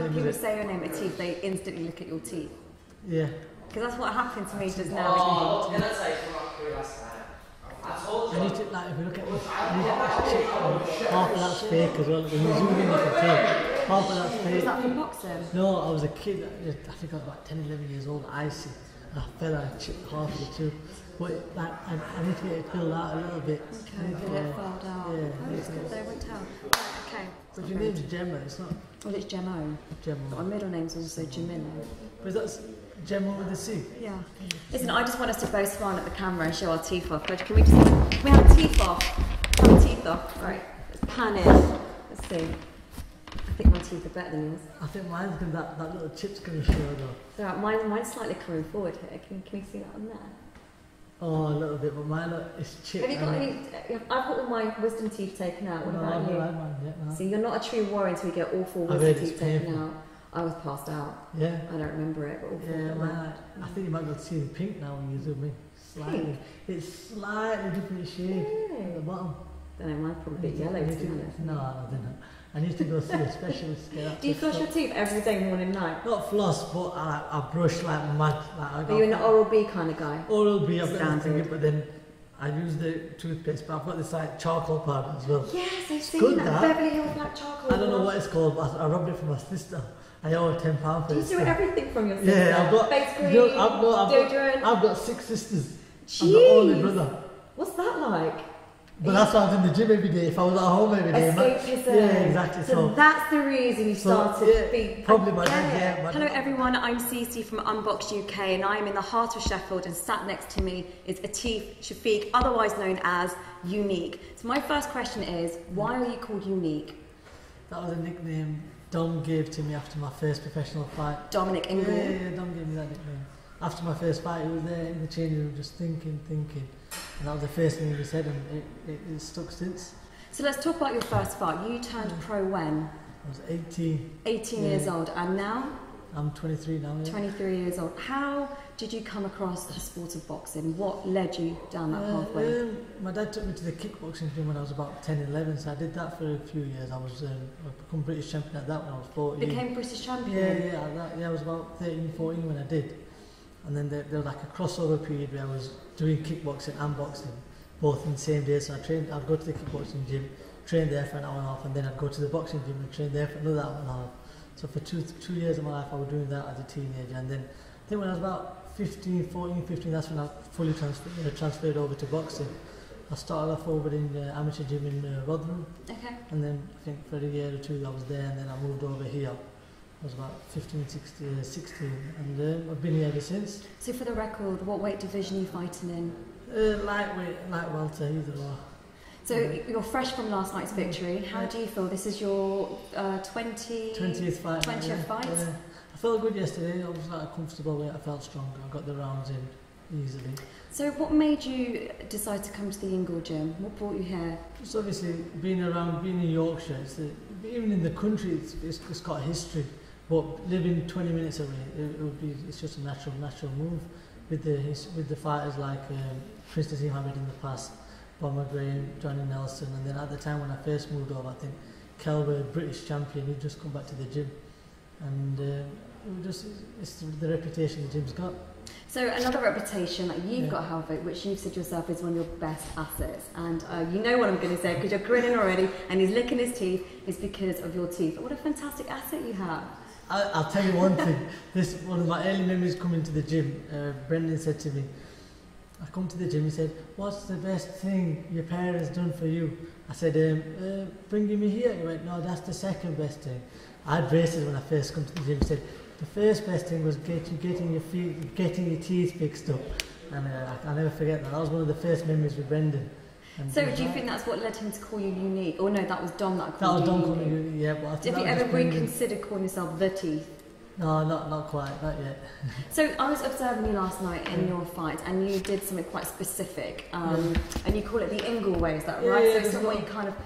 when people say your name, Atif, they instantly look at your teeth. Yeah. Because that's what happened to me just now. Oh, can I say from up here last night? I told you. And you took, like, if you look at this, half of that's fake as well. When you zoom in, you can tell. Half of that's fake. Was that from boxing? No, I was a kid. I think I was about 10, 11 years old. Icy. And I fell and I chipped half of the tooth. But like, I need to get it filled out a little bit. Okay, get it filled out. Yeah. Oh, it's good. They won't tell. Right, okay. But your name's Gemma, it's not. Well, it's Gemmo. Gemma. But my middle name's also Gemino. But that's Gemma with a C. Yeah. Listen, I just want us to both smile at the camera and show our teeth off. Can we have teeth off? Have teeth off. Right. Let's pan in. Let's see. I think my teeth are better than yours. I think mine's going that little chip's going to show though. So mine's slightly coming forward here. Can you see that on there? Oh, a little bit, but mine is chipped. Have you got any? I've got all my wisdom teeth taken out. What about you? Mine yet, no. See, you're not a true warrior until you get all 4 wisdom teeth taken out. I was passed out. Yeah. I don't remember it, but all 4. Yeah, mine, I think you might be able to see the pink now when you zoom in. Slightly. Pink? It's slightly different shade at the bottom. I don't know, mine's probably a bit yellow to be honest. No, I didn't. I need to go see a specialist. Do you floss your teeth every day, morning, night? Not floss, but I brush like mad. Like, Are you an Oral-B kind of guy? Oral-B, I've got this but then I use the toothpaste, but I've got this like charcoal powder as well. Yes, I've seen good, that. Beverly Hills Black Charcoal. I don't know what it's called, but I rubbed it for my sister. I owe her £10 for it. Do you do everything from your sister? Yeah, I've got face cream, deodorant. I've got 6 sisters. Jeez. I'm the only brother. What's that like? But that's why I was in the gym every day. If I was at home every day, escapism. Yeah, exactly. So that's the reason you started being. Probably my dad. Yeah. Hello everyone, I'm Cece from Unboxed UK, and I'm in the heart of Sheffield. And sat next to me is Atif Shafiq, otherwise known as Unique. So my first question is, why are you called Unique? That was a nickname Dom gave to me after my first professional fight. Dominic Ingle. Yeah, Dom gave me that nickname. After my first fight, he was there in the changing room just thinking. And that was the first thing he said, and it stuck since. So let's talk about your first fight. You turned pro when? I was 18. 18 years old, and now? I'm 23 now, yeah. 23 years old. How did you come across the sport of boxing? What led you down that pathway? My dad took me to the kickboxing gym when I was about 10, 11, so I did that for a few years. I become British champion at that when I was 14. Became British champion? Yeah, I was about 13, 14 when I did. And then there was like a crossover period where I was doing kickboxing and boxing, both in the same day. So I'd go to the kickboxing gym, train there for an hour and a half, and then I'd go to the boxing gym and train there for another hour and a half. So for two years of my life, I was doing that as a teenager. And then I think when I was about 15, that's when I fully transferred over to boxing. I started off over in the amateur gym in Rotherham. Okay. And then I think for a year or 2 I was there, and then I moved over here. I was about 15, 16, and I've been here ever since. So for the record, what weight division are you fighting in? Lightweight, light welter, either or. So you're fresh from last night's victory. How do you feel? This is your 20th fight. 20th fight? I felt good yesterday. I was like a comfortable weight. I felt strong. I got the rounds in easily. So what made you decide to come to the Ingle Gym? What brought you here? Just obviously being in Yorkshire, even in the country, it's got a history. But living 20 minutes away, it's just a natural move with the fighters like Prince Mohammed in the past, Bomber Graham, Johnny Nelson, and then at the time when I first moved over, I think Kell Brook, British champion, he'd just come back to the gym, and it's the reputation the gym's got. So another reputation that you've got, however, which you've said yourself is one of your best assets, and you know what I'm going to say because you're grinning already, and he's licking his teeth, is because of your teeth. What a fantastic asset you have. I'll tell you one thing. One of my early memories coming to the gym, Brendan said to me, I come to the gym, he said, what's the best thing your parents done for you? I said, bringing me here. He went, no, that's the second best thing. I had braces when I first come to the gym. He said, the first best thing was getting your teeth fixed up. And I'll never forget that. That was one of the first memories with Brendan. So do you think that's what led him to call you Unique? Or no, that was Dom that called you Unique. That was Dom calling you, yeah. But have you ever reconsidered calling yourself The Teeth? No, not quite, not yet. So I was observing you last night in your fight, and you did something quite specific, and you call it the Ingle way, is that right? So somewhere you kind of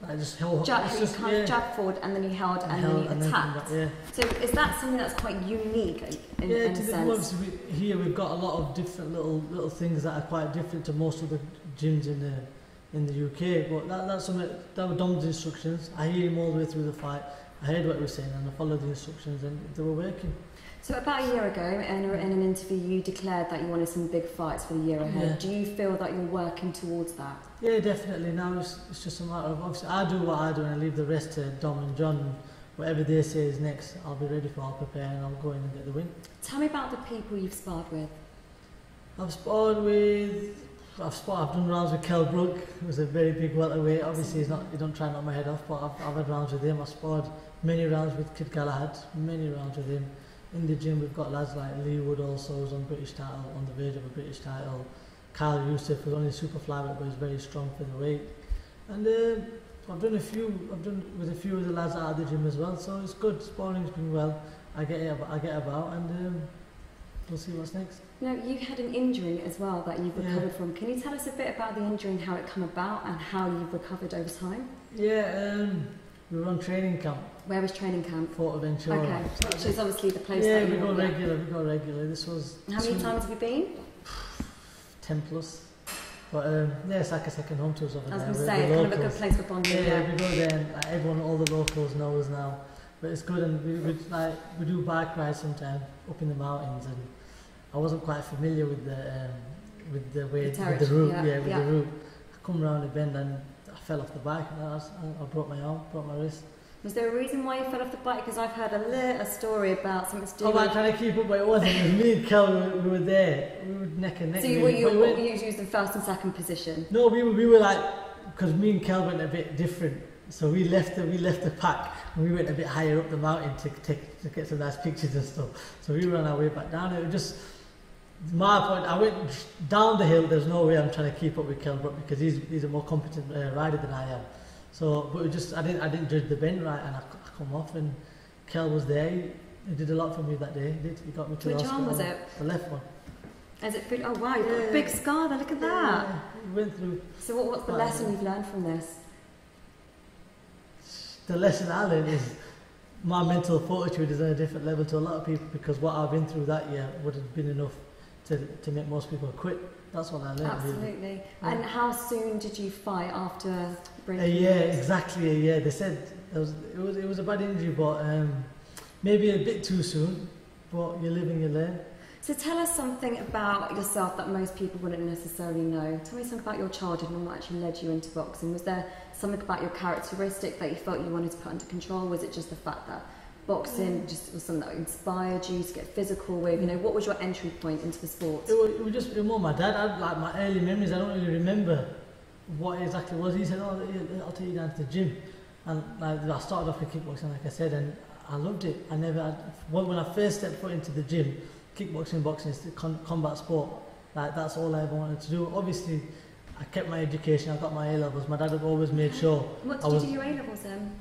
I just held, jab forward, and then you held, and then you attacked. So is that something that's quite unique in a sense? Here we've got a lot of different little things that are quite different to most of the gyms in the UK. But that's something that were Dom's instructions. I hear him all the way through the fight. I heard what he was saying and I followed the instructions and they were working. So about a year ago, in an interview, you declared that you wanted some big fights for the year ahead. Yeah. Do you feel that you're working towards that? Yeah, definitely. Now it's just a matter of, obviously, I do what I do and I leave the rest to Dom and John. Whatever they say is next, I'll be ready for, I'll prepare and I'll go in and get the win. Tell me about the people you've sparred with. I've done rounds with Kell Brook, who was a very big welterweight. Obviously, he don't try and knock my head off, but I've had rounds with him. I've sparred many rounds with Kid Galahad, many rounds with him. In the gym, we've got lads like Lee Wood also, who's on British title, on the verge of a British title. Kyle Youssef, who's only super flyweight, but he's very strong for the weight. And I've done with a few of the lads out of the gym as well, so it's good. Sparring's been well. I get about, and we'll see what's next. Now, you had an injury as well that you've recovered from. Can you tell us a bit about the injury and how it came about and how you've recovered over time? Yeah, we were on training camp. Where was training camp? Fortaventura. Okay, which is obviously the place yeah, that you we go regular. This was... How many times have you been? 10 plus. But yeah, it's like a second home to us over there. I was going to say, kind of a good place for bonding. Yeah, we go there and everyone, all the locals know us now. But it's good, and we do bike rides sometimes up in the mountains, and I wasn't quite familiar with the route. The route. I come around the bend and I fell off the bike and I broke my arm, broke my wrist. Was there a reason why you fell off the bike? Because I've heard a story about something to do with... I'm trying to keep up, but it wasn't. It was me and Kell, we were there. We were neck and neck. So you were using first and second position? No, we were like, because me and Kell went a bit different. So we left the pack and we went a bit higher up the mountain to get some nice pictures and stuff. So we were on our way back down. It was just my point. I went down the hill. There's no way I'm trying to keep up with Kell Brook because he's a more competent rider than I am. So, but it just I didn't judge the bend right, and I come off, and Kell was there. He did a lot for me that day. He got me to the hospital. Which arm was it? The left one. Is it? Oh wow, you've got a big scar there. Look at that. Yeah, we went through. So what's the lesson you've learned from this? The lesson I learned is my mental fortitude is on a different level to a lot of people, because what I've been through that year would have been enough to make most people quit. That's what I learned. Absolutely. Really. And how soon did you fight after breaking? A year, exactly a year. They said it was a bad injury, but maybe a bit too soon. But you live and you learn. So tell us something about yourself that most people wouldn't necessarily know. Tell me something about your childhood and what actually led you into boxing. Was there something about your characteristic that you felt you wanted to put under control? Was it just the fact that boxing just was something that inspired you to get physical with? You know, what was your entry point into the sport? It was more my dad. I like my early memories. I don't really remember what it exactly was. He said, "Oh, I'll take you down to the gym," and I started off with kickboxing, like I said, and I loved it. When I first stepped foot into the gym, kickboxing, boxing is the combat sport. Like that's all I ever wanted to do. Obviously, I kept my education. I got my A levels. My dad had always made sure. What did you do your A levels in?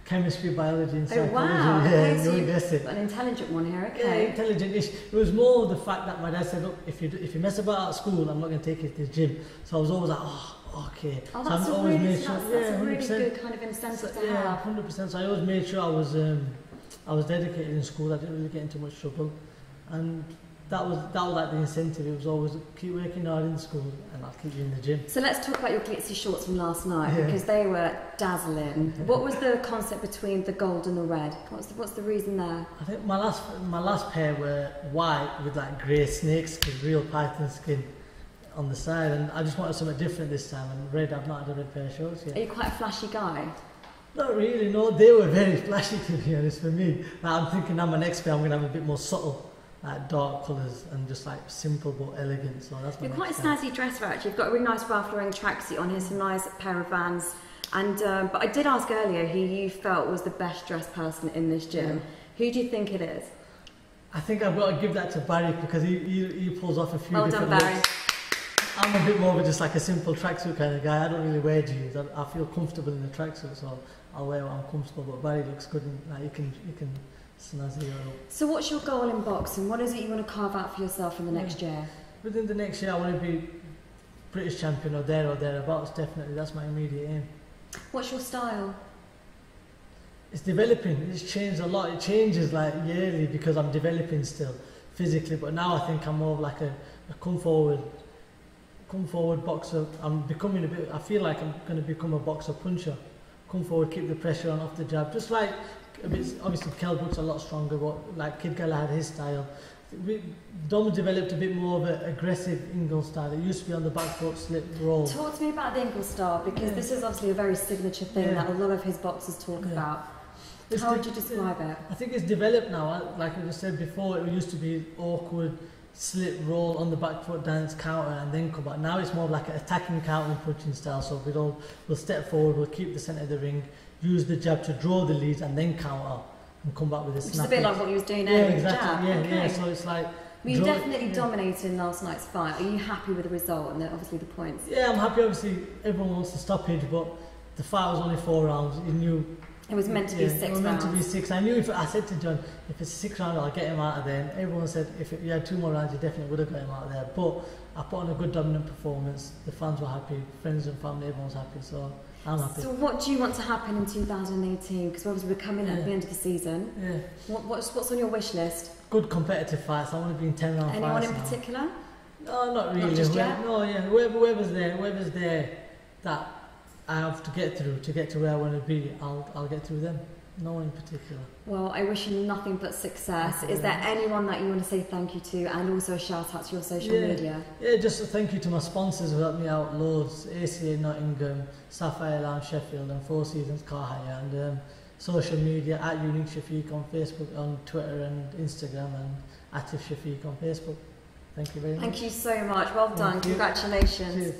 Chemistry, biology, and psychology. Oh wow! Yeah, Okay, so you guess it. an intelligent one here. Okay. Yeah, intelligent-ish. It was more the fact that my dad said, "Look, if you mess about at school, I'm not going to take you to the gym." So I was always like, "Oh, okay." Oh, so that's I a always really, made sure. that's a really 100%. good kind of incentive to have. 100%. So I always made sure I was dedicated in school. I didn't really get into much trouble, and that was like the incentive. It was always keep working hard in school, and I'll keep you in the gym. So let's talk about your glitzy shorts from last night, because they were dazzling. What was the concept between the gold and the red? What's the reason there? I think my last pair were white with like grey snake skin, real python skin on the side, and I just wanted something different this time. And red, I've not had a red pair of shorts yet. Are you quite a flashy guy? Not really, no. They were very flashy to be honest for me. Like, I'm thinking now my next pair I'm going to have a bit more subtle, like dark colours and just like simple but elegant. So that's my You're quite a next snazzy dresser actually. You've got a really nice Ralph Lauren tracksuit on here, some nice pair of Vans. And but I did ask earlier who you felt was the best dressed person in this gym. Who do you think it is? I think I've got to give that to Barry because he pulls off a few different Well done, Barry. looks. I'm a bit more of just like a simple tracksuit kind of guy. I don't really wear jeans. I feel comfortable in the tracksuit, so I'll wear what I'm comfortable. But Barry looks good, and like, you can snazzy it up. So what's your goal in boxing? What is it you want to carve out for yourself in the next year? Within the next year, I want to be British champion or thereabouts. Definitely, that's my immediate aim. What's your style? It's developing. It's changed a lot. It changes like yearly because I'm developing still physically. But now I think I'm more of like a come forward boxer. I'm becoming a bit. I feel like I'm going to become a boxer puncher. come forward, keep the pressure on off the jab. Just like a bit, obviously Kell Brook's a lot stronger, but like Kid Gala had his style. Dom developed a bit more of an aggressive Ingle style. It used to be on the back foot, slip, roll. Talk to me about the Ingle style, because this is obviously a very signature thing that a lot of his boxers talk about. How would you describe it? I think it's developed now. Like I just said before, it used to be awkward, slip, roll on the back foot, dance, counter, and then come back. Now it's more like an attacking, counter, punching style. So we'll step forward, we'll keep the centre of the ring, use the jab to draw the leads, and then counter and come back with a snap. It's a bit like what he was doing earlier with the jab. Yeah. So it's like. Well, you definitely dominated in last night's fight. Are you happy with the result and obviously the points? Yeah, I'm happy. Obviously, everyone wants the stoppage, but the fight was only 4 rounds. You knew it was meant to be 6 rounds. It was meant to be 6. I knew I said to John, if it's a 6 round, I'll get him out of there. And everyone said if you had 2 more rounds, you definitely would have got him out of there. But I put on a good dominant performance. The fans were happy, friends and family, everyone was happy. So I'm happy. So what do you want to happen in 2018? Because obviously we're coming at the end of the season. Yeah. What's on your wish list? Good competitive fights. I want to be in 10 round fights. Anyone in particular? No, not really. Not just yet? No, yeah. Whoever's there that I have to get through to get to where I want to be, I'll get through them. No one in particular. Well, I wish you nothing but success. Is there anyone that you want to say thank you to, and also a shout out to your social media? Yeah, just a thank you to my sponsors who helped me out loads. ACA Nottingham, Sapphire Lounge Sheffield, and Four Seasons Car Hire, and social media at Unique Shafiq on Facebook, on Twitter and Instagram, and Atif Shafiq on Facebook. Thank you very much. Thank you so much. Well done. Congratulations. Cheers.